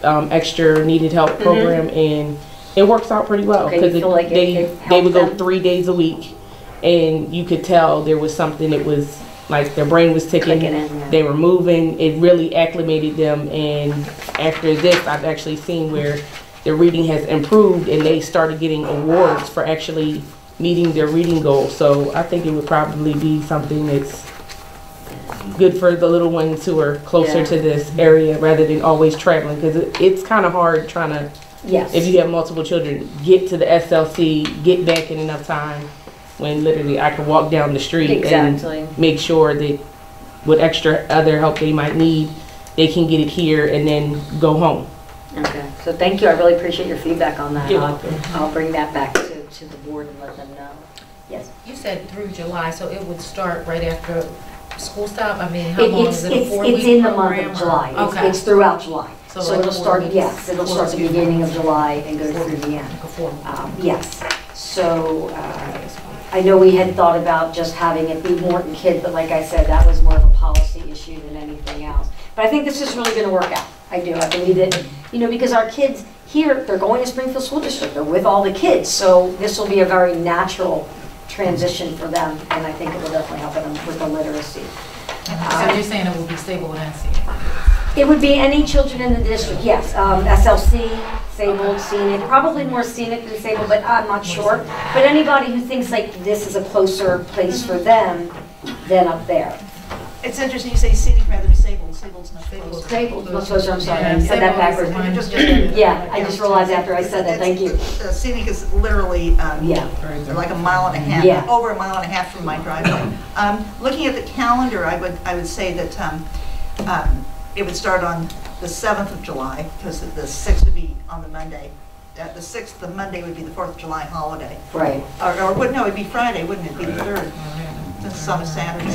extra needed help program, and it works out pretty well, because they would go 3 days a week, and you could tell there was something that was like their brain was ticking, they were moving, it really acclimated them. And after this, I've actually seen where their reading has improved, and they started getting awards for actually meeting their reading goals. So I think it would probably be something that's good for the little ones who are closer to this area rather than always traveling, because it's kind of hard trying to, if you have multiple children, get to the SLC, get back in enough time, when literally I can walk down the street and make sure that with extra other help they might need, they can get it here and then go home. Okay, so thank you. I really appreciate your feedback on that. You're welcome. I'll bring that back to the board and let them know. Yes? You said through July, so it would start right after school stop? I mean, how long is it, a 4-week program? It's in the month of July. Okay. It's throughout July. So So like it'll 4 start, weeks? yes, it'll start the beginning of July and go through the end. Like a 4 week. Yes. So I know we had thought about just having it be Morton Kid, but like I said, that was more of a policy issue than anything else. But I think this is really going to work out. I do. I believe that, you know, because our kids here, they're going to Springfield School District. They're with all the kids. So this will be a very natural transition for them, and I think it will definitely help them with the literacy. So you're saying it will be stable with NC? It would be any children in the district, yes. SLC, disabled, scenic, probably more scenic than disabled, but I'm not sure. But anybody who thinks like this is a closer place for them than up there. It's interesting you say scenic rather than disabled. Disabled's not close. Disabled, much closer, I'm sorry, I said that backwards. Yeah, I just realized after I said that, thank you. Scenic is literally like a mile and a half, over a mile and a half from my driveway. Looking at the calendar, I would say that it would start on the 7th of July, because the 6th would be on the Monday. The 6th, the Monday would be the 4th of July holiday. Right. Or no, it'd be Friday, wouldn't it? It'd be the 3rd. It's on a Saturday.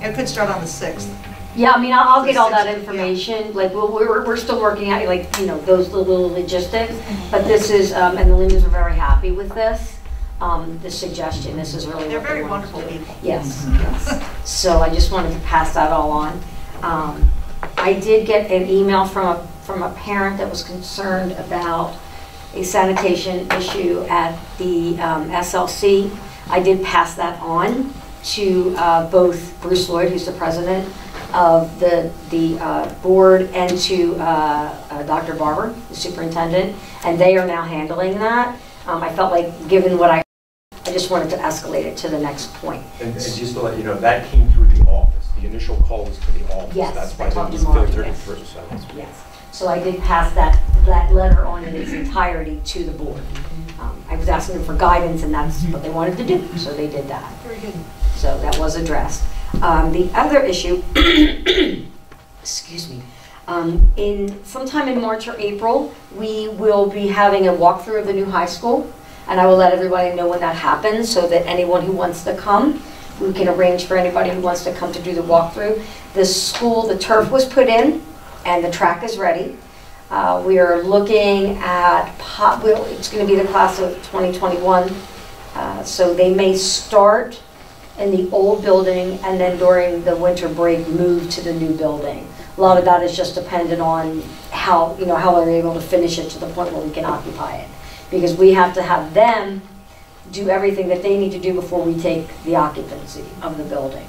It could start on the 6th. Yeah, I mean, I'll get all that information. Like, we're still working out, like, you know, those little logistics. But this is, and the Linders are very happy with this. The suggestion, this is really. They're very wonderful people. Yes, yes. So I just wanted to pass that all on. I did get an email from a parent that was concerned about a sanitation issue at the SLC. I did pass that on to both Bruce Lloyd, who's the president of the board, and to Dr. Barber, the superintendent, and they are now handling that. I felt like, given what I just wanted to escalate it to the next point. And just to let you know, that came through the office. The initial call was to the office. Yes, that's why I talked it to was Mark, filtered yes. through. So yes. So I did pass that letter on in its entirety to the board. I was asking them for guidance, and that's what they wanted to do, so they did that. Very good. So that was addressed. The other issue, excuse me, sometime in March or April, we will be having a walkthrough of the new high school, and I will let everybody know when that happens, so that anyone who wants to come, we can arrange for anybody who wants to come to do the walkthrough. The school, the turf was put in, and the track is ready. We are looking at, it's going to be the class of 2021, so they may start in the old building and then during the winter break move to the new building. A lot of that is just dependent on how they're able to finish it to the point where we can occupy it. Because we have to have them do everything that they need to do before we take the occupancy of the building.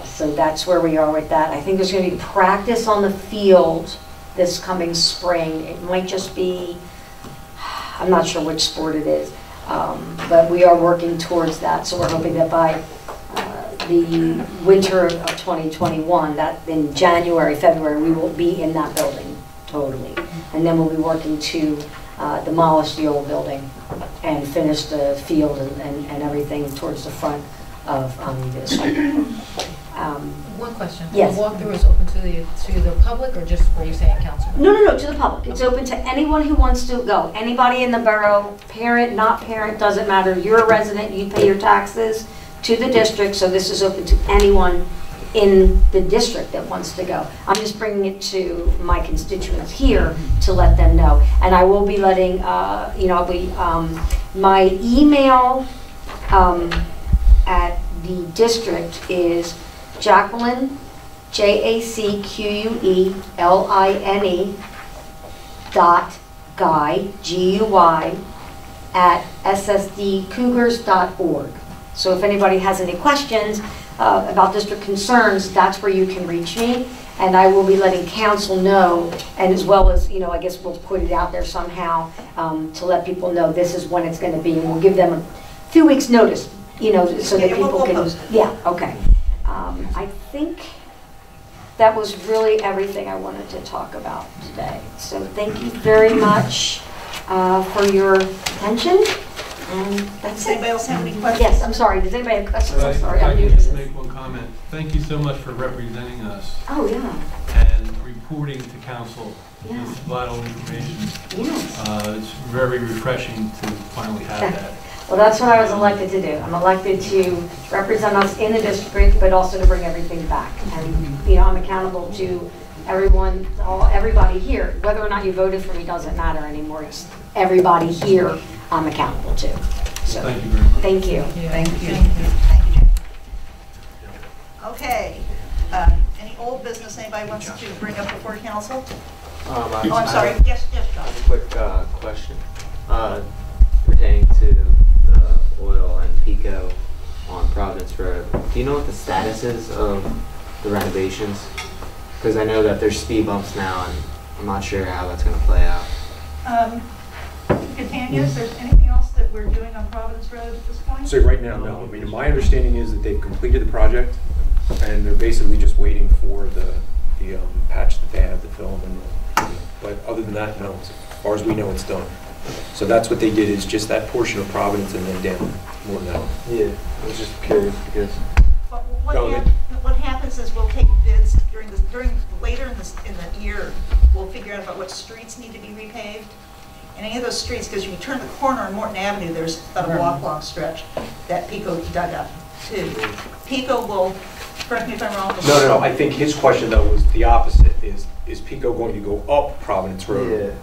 So that's where we are with that. I think there's going to be practice on the field this coming spring. It might just be, I'm not sure which sport it is, but we are working towards that. So we're hoping that by the winter of 2021, that in January, February, we will be in that building totally. And then we'll be working to demolish the old building and finish the field and everything towards the front of the site. One question. Yes. The walkthrough is open to the public, or just were you saying council? No, to the public. It's open to anyone who wants to go. Anybody in the borough, parent, not parent, doesn't matter. You're a resident, you pay your taxes to the district, so this is open to anyone in the district that wants to go. I'm just bringing it to my constituents here to let them know. And I will be letting, I'll be, my email at the district is Jacqueline, JACQUELINE .guy, GUY, at ssdcougars.org. So if anybody has any questions about district concerns, that's where you can reach me. And I will be letting council know, and as well as, I guess we'll put it out there somehow to let people know this is when it's going to be. And we'll give them a few weeks notice, so that people can, yeah, okay. I think that was really everything I wanted to talk about today. So thank you very much for your attention. And that's Does anybody else have any questions? Yes, I'm sorry. Does anybody have questions? I'm sorry. I can just make one comment. Thank you so much for representing us. Oh, yeah. And reporting to council Yeah. this vital information. Yes. It's very refreshing to finally have that. Well, that's what I was elected to do. I'm elected to represent us in the district, but also to bring everything back. And, I'm accountable to everyone, everybody here. Whether or not you voted for me doesn't matter anymore. It's everybody here I'm accountable to. So, thank you very much. Thank you. Thank you. Thank you, Jack. Okay. Any old business anybody wants to bring up before council? I'm sorry. Yes, John. A quick question pertaining to the oil and Pico on Providence Road. Do you know what the status is of the renovations? Because I know that there's speed bumps now, and I'm not sure how that's going to play out. Catania, is there anything else that we're doing on Providence Road at this point? So right now, no. I mean, my understanding is that they've completed the project, and they're basically just waiting for the patch that they have to film. But other than that, no. As far as we know, it's done. So that's what they did, is just that portion of Providence and then down more than that. Yeah, I was just curious because. What happens is we'll take bids later in the year. We'll figure out about what streets need to be repaved. And any of those streets, because you turn the corner on Morton Avenue, there's about a block-long stretch that Pico dug up too. Pico will, correct me if I'm wrong. No. I think his question though was the opposite. Is Pico going to go up Providence Road,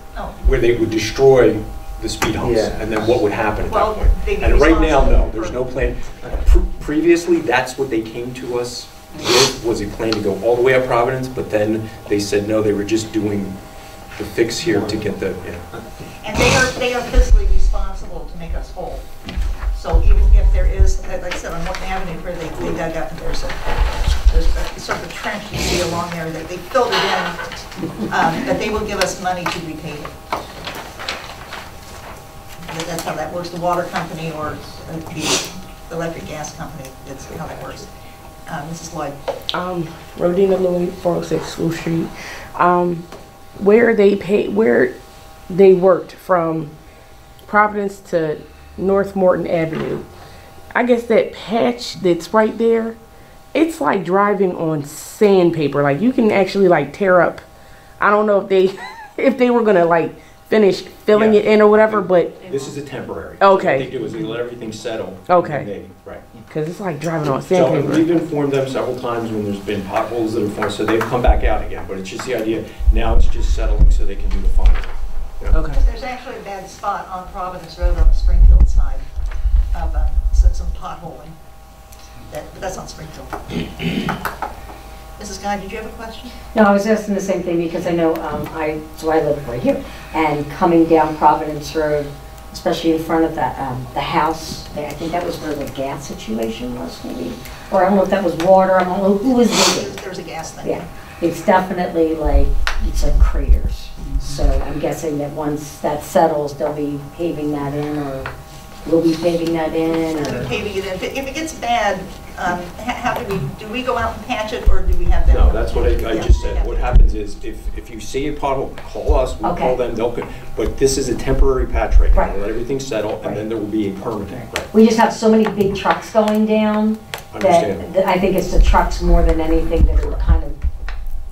where they would destroy the speed humps, and then what would happen at that point? And right now, no, there's no plan. Previously, that's what they came to us with, was a plan to go all the way up Providence, but then they said no, they were just doing the fix here to get the. And they are fiscally responsible to make us whole. So even if there is, like I said, on Morton Avenue where they dug up, and there's a sort of a trench you see along there that they filled it in, that they will give us money to repave it. That's how that works. The water company or the electric gas company, that's how that works. Mrs. Lloyd. Rodina Lloyd, 406 School Street. Where they worked from Providence to North Morton Avenue. I guess that patch that's right there, it's like driving on sandpaper. Like you can actually like tear up. I don't know if they were gonna like finish filling it in or whatever, but this is a temporary. Okay. So what they do is they let everything settle. Okay. Right. Because it's like driving on sandpaper. So we've informed them several times when there's been potholes that are formed, so they've come back out again. But it's just the idea. Now it's just settling so they can do the final. Yeah. Okay. There's actually a bad spot on Providence Road on the Springfield side of some potholing. But that's on Springfield. Mrs. Guy, did you have a question? No, I was asking the same thing because I know I live right here, and coming down Providence Road, especially in front of that the house, I think that was where the gas situation was, maybe, or I don't know if that was water. I don't know who was digging. There was a gas thing. Yeah. it's definitely like, it's like craters. So I'm guessing that once that settles, they'll be paving that in, or will be paving that in, or? Paving it in. If it gets bad, how do we go out and patch it, or do we have them? No, that's what I just said. What happens is, if you see a pothole, call us, we'll call them, but this is a temporary patch right now. Let everything settle, and then there will be a permanent. Right. We just have so many big trucks going down that I think it's the trucks more than anything that are kind of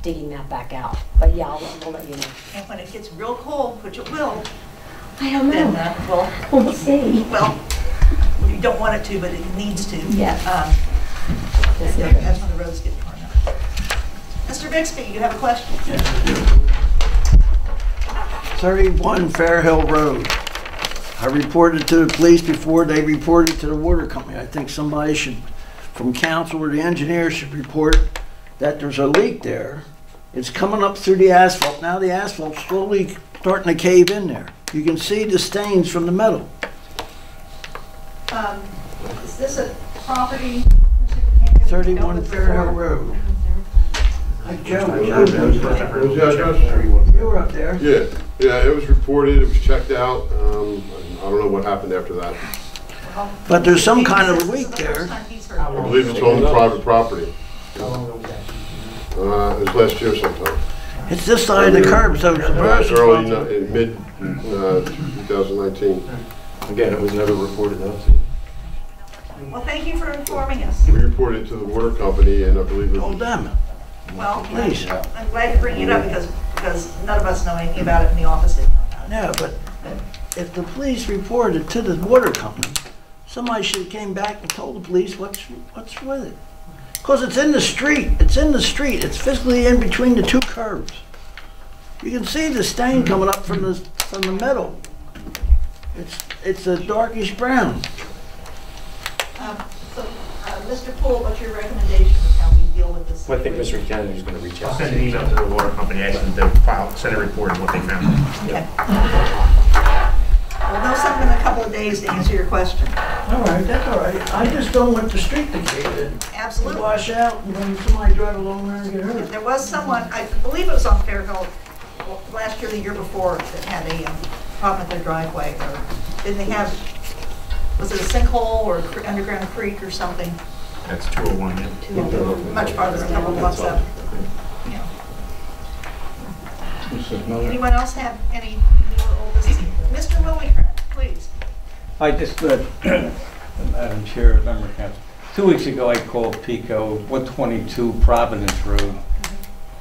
digging that back out. But yeah, we'll let you know. And when it gets real cold, which it will, I don't know. Then, we'll see. Well, you don't want it to, but it needs to. Yeah. That's when the roads get torn up. Mr. Bixby, you have a question? 31 Fair Hill Road. I reported to the police before they reported to the water company. I think somebody should, from council or the engineer, should report that there's a leak there. It's coming up through the asphalt. Now the asphalt's slowly starting to cave in there. You can see the stains from the metal. Is this a property? 31 Fair Hill Road. You were up there. Yeah, it was reported, it was checked out. I don't know what happened after that. But there's some kind of leak there. I believe it's on private property. It was last year sometime. It's this side of the curb, so it's early, in mid 2019. Again, it was never reported to us. Well, thank you for informing us. We reported it to the water company, and I believe it was... them. Well, Please. I'm glad you bring it up because none of us know anything about it in the office. Yeah, but if the police reported to the water company, somebody should have came back and told the police what's with it. Because it's in the street. It's in the street. It's physically in between the two curbs. You can see the stain coming up from the metal. It's a darkish brown. Mr. Poole, what's your recommendation of how we deal with this? I think Mr. Kennedy is going to reach out. I'll send an email to the water company, asking them to send a report of what they found. Okay. We'll know something in a couple of days to answer your question. All right, that's all right. I just don't want the street to cave in. Absolutely. Wash out and then somebody drive along there and get hurt. There was someone, I believe it was on Fairhill, last year, the year before, that had a problem with their driveway. Or didn't they have, was it a sinkhole or underground creek or something? That's 201, yeah. Much farther than a couple of blocks up. Yeah. Anyone else have any new or old business? Mr. Lillicrest, please. I just, Madam Chair, Member Council, 2 weeks ago I called Pico, 122 Providence Road,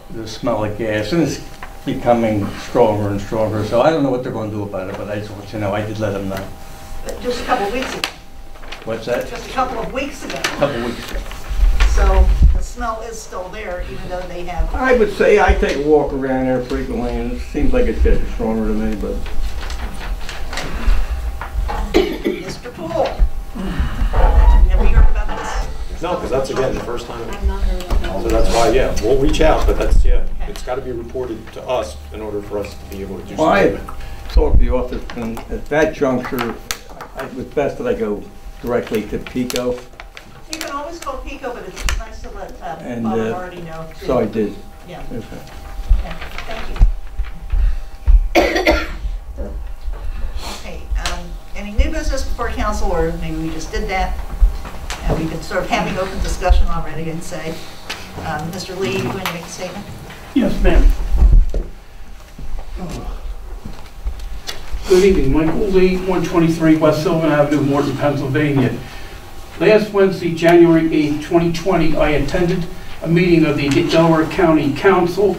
the smell of gas, and it's becoming stronger and stronger, so I don't know what they're going to do about it, but I just want you to know, I did let them know. Just a couple of weeks ago. What's that? Just a couple of weeks ago. A couple weeks ago. So the smell is still there, even though they have... I would say I take a walk around there frequently, and it seems like it's getting stronger to me, but... Mr. Poole, have you heard about this? No, because that's, again, the first time. I've not heard of that. So that's why, yeah, we'll reach out, but that's, yeah, it's got to be reported to us in order for us to be able to do something. Well, I talked to the office, and at that juncture, it was best that I go directly to Pico. You can always call Pico, but it's nice to let Bob already know. Too. So I did. Yeah. Okay. Okay, thank you. Okay, any new business before council, or maybe we just did that? And we've been sort of having open discussion already, I'd say. Mr. Lee, you want to make a statement? Yes, ma'am. Good evening, Michael Lee, 123 West Sylvan Avenue, Morton, Pennsylvania. Last Wednesday, January 8, 2020, I attended a meeting of the Delaware County Council.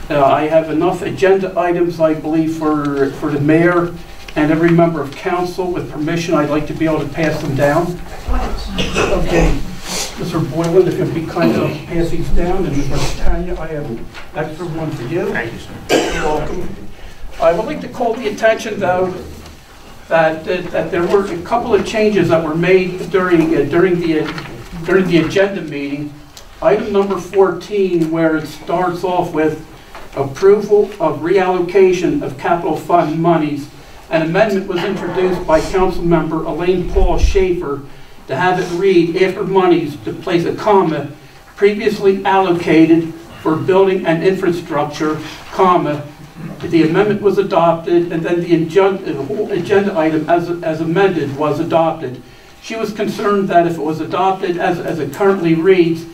I have enough agenda items, I believe, for the mayor and every member of council. With permission, I'd like to be able to pass them down. Okay. Mr. Boylan, if you'd be kind enough to pass these down, and Mr. Tanya, I have an extra one for you. Thank you, sir. You're welcome. I would like to call the attention, though, that there were a couple of changes that were made during the agenda meeting. Item number 14, where it starts off with approval of reallocation of capital fund monies. An amendment was introduced by Council Member Elaine Paul Schaefer to have it read, after monies, to place a comma, previously allocated for building and infrastructure, comma, the amendment was adopted, and then the whole agenda item as amended was adopted. She was concerned that if it was adopted as it currently reads,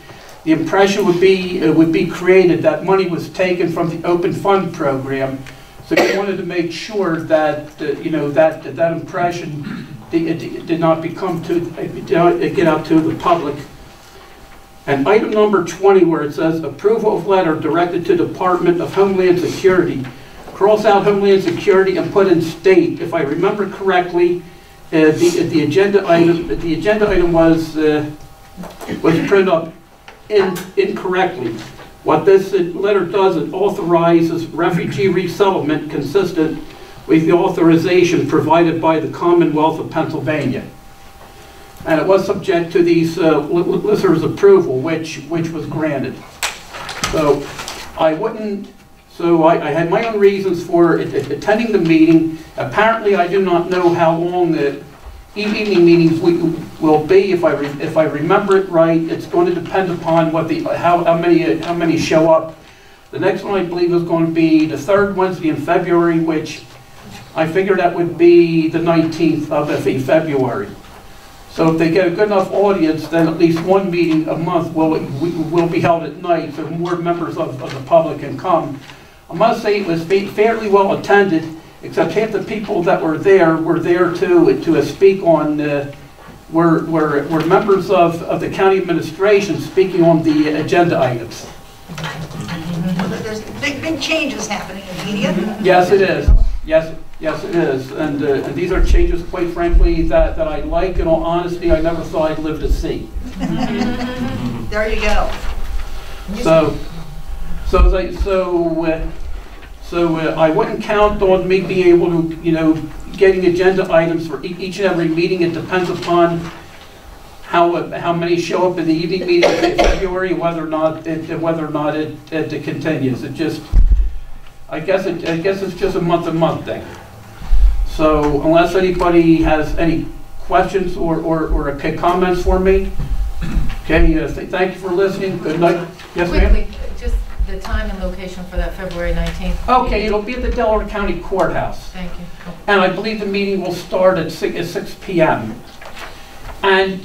the impression would be created that money was taken from the open fund program. So she wanted to make sure that that impression did not get out to the public. And item number 20, where it says approval of letter directed to Department of Homeland Security, cross out Homeland Security and put in state. If I remember correctly, the agenda item was printed up incorrectly. What this letter does, it authorizes refugee resettlement consistent with the authorization provided by the Commonwealth of Pennsylvania. And it was subject to these listeners' approval, which was granted. So I had my own reasons for attending the meeting. Apparently, I do not know how long the evening meetings will be. If I remember it right, it's going to depend upon how many show up. The next one I believe is going to be the third Wednesday in February, which I figure that would be the 19th of February. So if they get a good enough audience, then at least one meeting a month will be held at night, so more members of the public can come. I must say it was fairly well attended, except half the people that were there to speak on, were members of the county administration speaking on the agenda items. There's big changes happening in media. Yes, it is. Yes, it is. And these are changes, quite frankly, that I like. In all honesty, I never thought I'd live to see. There you go. So I wouldn't count on me being able to, getting agenda items for each and every meeting. It depends upon how many show up in the evening meeting in February, whether or not it continues. It just, I guess it's just a month-to-month thing. So unless anybody has any questions or comments for me, okay, thank you for listening. Good night. Yes, ma'am? Quickly, just the time and location for that February 19th. Okay, it'll be at the Delaware County Courthouse. Thank you. And I believe the meeting will start at 6 p.m. And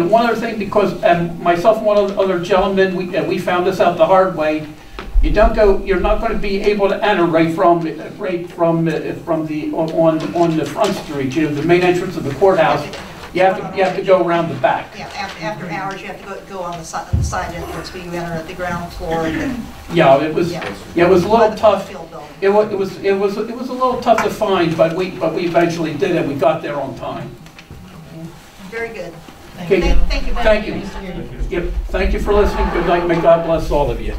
one other thing, because myself and one other gentleman, we found this out the hard way. You're not going to be able to enter right from the on the front street. The main entrance of the courthouse. You have to go around the back. Yeah, after hours, you have to go on the side entrance where you enter at the ground floor. And then, yeah, it was a little tough. It was a little tough to find, but we eventually did it. We got there on time. Very good. Okay. Thank you. Thank you. Yep. Thank you for listening. Good night. May God bless all of you.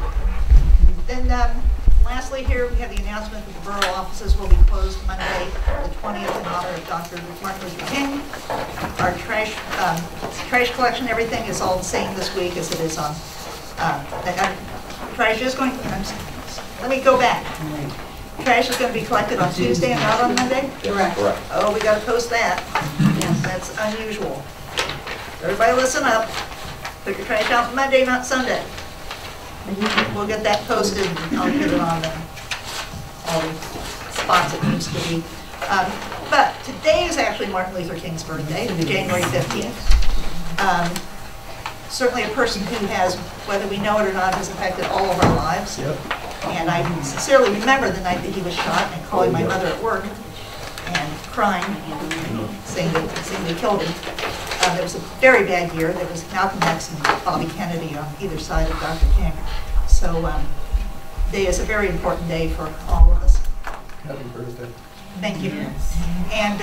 Then lastly here, we have the announcement that the borough offices will be closed Monday, the 20th, in honor of Dr. Martin Luther King. Our trash collection, everything is all the same this week as it is on. Trash is going. Let me go back. Trash is going to be collected on Tuesday and not on Monday? Correct. Oh, we got to post that. Yes, that's unusual. Everybody listen up. Put your trash out Monday, not Sunday. We'll get that posted and I'll get it on all the spots it needs to be. But today is actually Martin Luther King's birthday, January 15th. Certainly a person who has, whether we know it or not, has affected all of our lives. Yep. And I sincerely remember the night that he was shot and calling my mother at work and crying, saying they killed him. It was a very bad year. There was Malcolm X and Bobby Kennedy on either side of Dr. King. So today is a very important day for all of us. Happy birthday. Thank you. And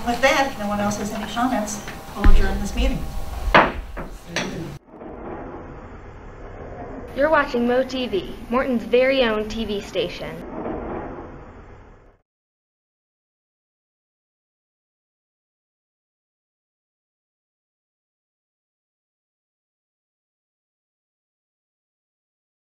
with that, if no one else has any comments, we'll adjourn this meeting. You're watching MoTV, Morton's very own TV station.